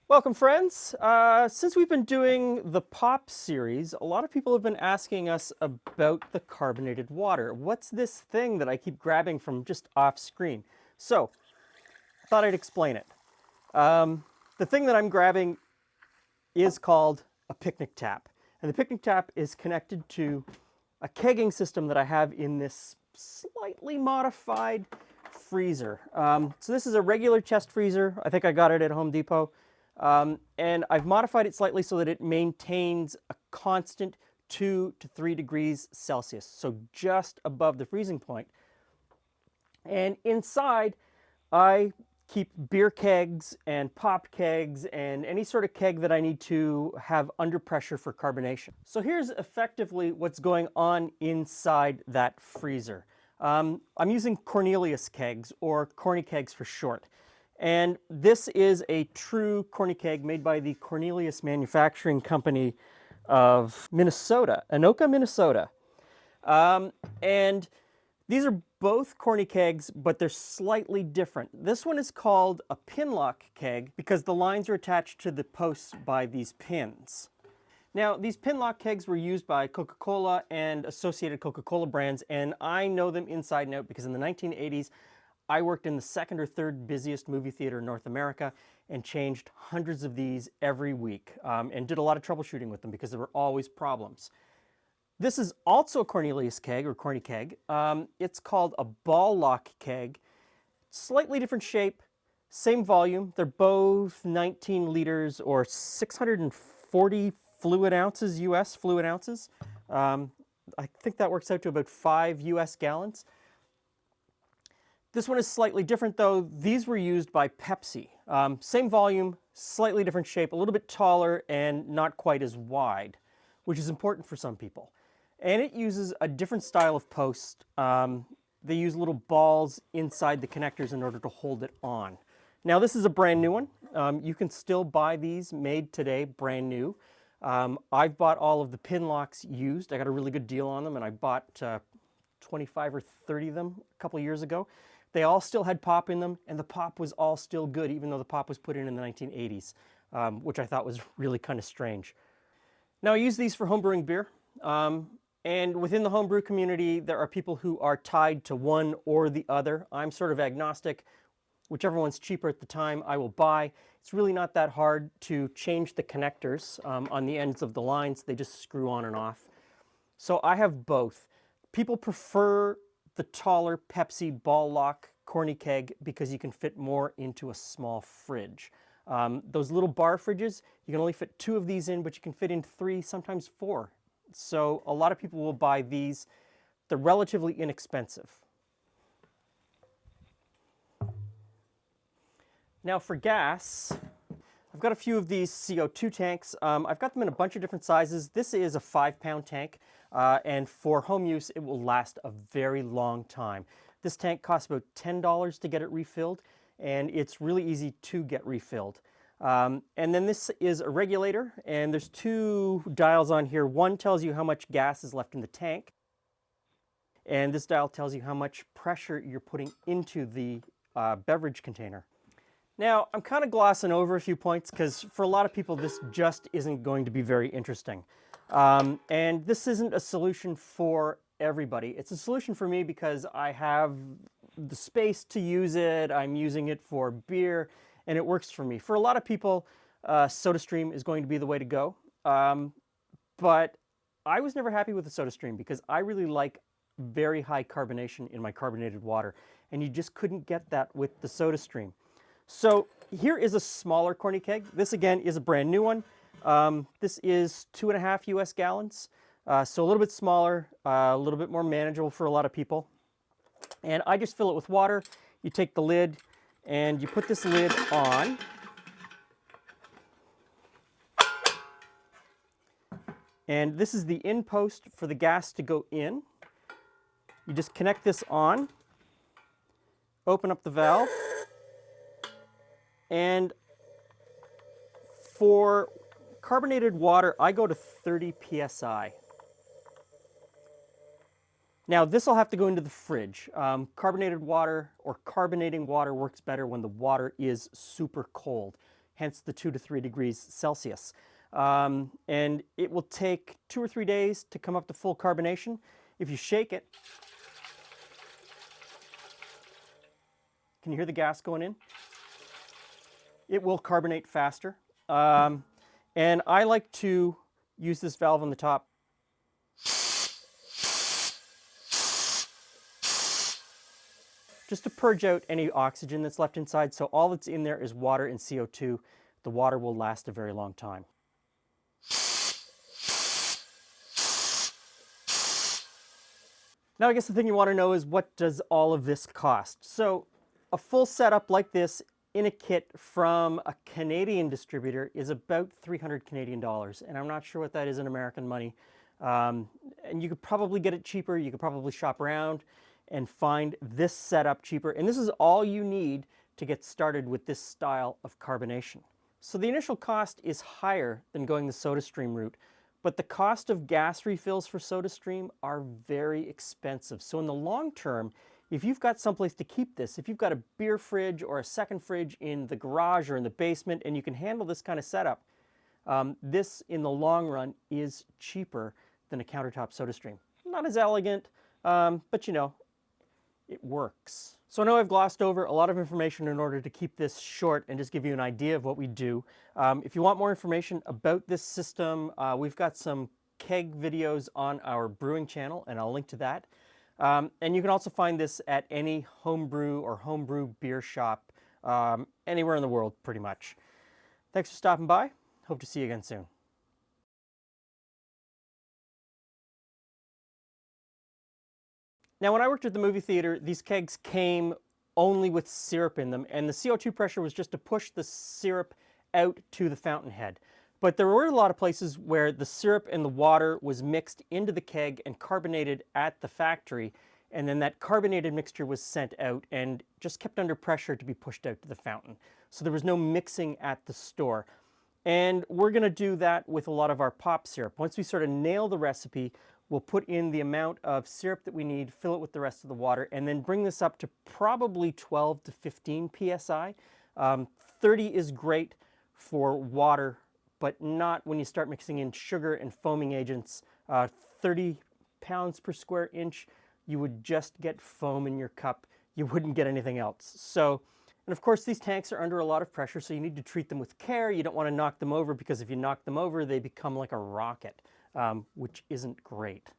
Welcome, friends. Since we've been doing the pop series, a lot of people have been asking us about the carbonated water. What's this thing that I keep grabbing from just off screen? So, I thought I'd explain it. The thing that I'm grabbing is called a picnic tap. And the picnic tap is connected to a kegging system that I have in this slightly modified freezer. So this is a regular chest freezer. I think I got it at Home Depot. And I've modified it slightly so that it maintains a constant 2 to 3 degrees Celsius, so just above the freezing point. And inside, I keep beer kegs and pop kegs and any sort of keg that I need to have under pressure for carbonation. So here's effectively what's going on inside that freezer. I'm using Cornelius kegs, or corny kegs for short. And this is a true corny keg made by the Cornelius Manufacturing Company of Minnesota, Anoka, Minnesota. And these are both corny kegs, but they're slightly different. This one is called a pinlock keg because the lines are attached to the posts by these pins. Now, these pinlock kegs were used by Coca-Cola and associated Coca-Cola brands, and I know them inside and out because in the 1980s, I worked in the second or third busiest movie theater in North America and changed hundreds of these every week and did a lot of troubleshooting with them because there were always problems. This is also a Cornelius keg, or corny keg. It's called a ball lock keg. Slightly different shape, same volume. They're both 19 liters or 640 fluid ounces, US fluid ounces. I think that works out to about 5 US gallons. This one is slightly different though. These were used by Pepsi. Same volume, slightly different shape, a little bit taller and not quite as wide, which is important for some people. And it uses a different style of post. They use little balls inside the connectors in order to hold it on. Now this is a brand new one. You can still buy these made today, brand new. I've bought all of the pin locks used. I got a really good deal on them, and I bought 25 or 30 of them a couple of years ago. They all still had pop in them, and the pop was all still good, even though the pop was put in the 1980s, which I thought was really kind of strange. Now, I use these for homebrewing beer, and within the homebrew community, there are people who are tied to one or the other. I'm sort of agnostic. Whichever one's cheaper at the time, I will buy. It's really not that hard to change the connectors on the ends of the lines. They just screw on and off. So I have both. People prefer the taller Pepsi ball lock corny keg because you can fit more into a small fridge. Those little bar fridges, you can only fit 2 of these in, but you can fit in 3, sometimes 4. So a lot of people will buy these. They're relatively inexpensive. Now for gas, I've got a few of these CO2 tanks. I've got them in a bunch of different sizes. This is a 5-pound tank, and for home use, it will last a very long time. This tank costs about $10 to get it refilled, and it's really easy to get refilled. And then this is a regulator, and there's 2 dials on here. One tells you how much gas is left in the tank, and this dial tells you how much pressure you're putting into the beverage container. Now, I'm kind of glossing over a few points because for a lot of people, this just isn't going to be very interesting. And this isn't a solution for everybody. It's a solution for me because I have the space to use it. I'm using it for beer, and it works for me. For a lot of people, SodaStream is going to be the way to go. But I was never happy with the SodaStream because I really like very high carbonation in my carbonated water, and you just couldn't get that with the SodaStream. So here is a smaller corny keg. This again is a brand new one. This is 2.5 US gallons, so a little bit smaller, a little bit more manageable for a lot of people. And I just fill it with water. You take the lid and you put this lid on. And this is the in post for the gas to go in. You just connect this on, open up the valve, and for carbonated water, I go to 30 psi. Now, this will have to go into the fridge. Carbonated water or carbonating water works better when the water is super cold. hence the 2 to 3 degrees Celsius. And it will take 2 or 3 days to come up to full carbonation. If you shake it, can you hear the gas going in? It will carbonate faster. And I like to use this valve on the top just to purge out any oxygen that's left inside. So all that's in there is water and CO2. The water will last a very long time. Now I guess the thing you want to know is, what does all of this cost? So a full setup like this in a kit from a Canadian distributor is about 300 Canadian dollars, and I'm not sure what that is in American money. And you could probably get it cheaper. You could probably shop around and find this setup cheaper. And this is all you need to get started with this style of carbonation. So the initial cost is higher than going the SodaStream route, but the cost of gas refills for SodaStream are very expensive. So in the long term, if you've got someplace to keep this, if you've got a beer fridge or a second fridge in the garage or in the basement and you can handle this kind of setup, this in the long run is cheaper than a countertop SodaStream. Not as elegant, but you know, it works. So I know I've glossed over a lot of information in order to keep this short and just give you an idea of what we do. If you want more information about this system, we've got some keg videos on our brewing channel, and I'll link to that. And you can also find this at any homebrew or homebrew beer shop anywhere in the world, pretty much. Thanks for stopping by. Hope to see you again soon. Now, when I worked at the movie theater, these kegs came only with syrup in them, and the CO2 pressure was just to push the syrup out to the fountain head. But there were a lot of places where the syrup and the water was mixed into the keg and carbonated at the factory, and then that carbonated mixture was sent out and just kept under pressure to be pushed out to the fountain. So there was no mixing at the store. And we're going to do that with a lot of our pop syrup. Once we sort of nail the recipe, we'll put in the amount of syrup that we need, fill it with the rest of the water, and then bring this up to probably 12 to 15 psi. 30 is great for water, but not when you start mixing in sugar and foaming agents. 30 pounds per square inch, you would just get foam in your cup. You wouldn't get anything else. So, and of course, these tanks are under a lot of pressure, so you need to treat them with care. You don't want to knock them over, because if you knock them over, they become like a rocket, which isn't great.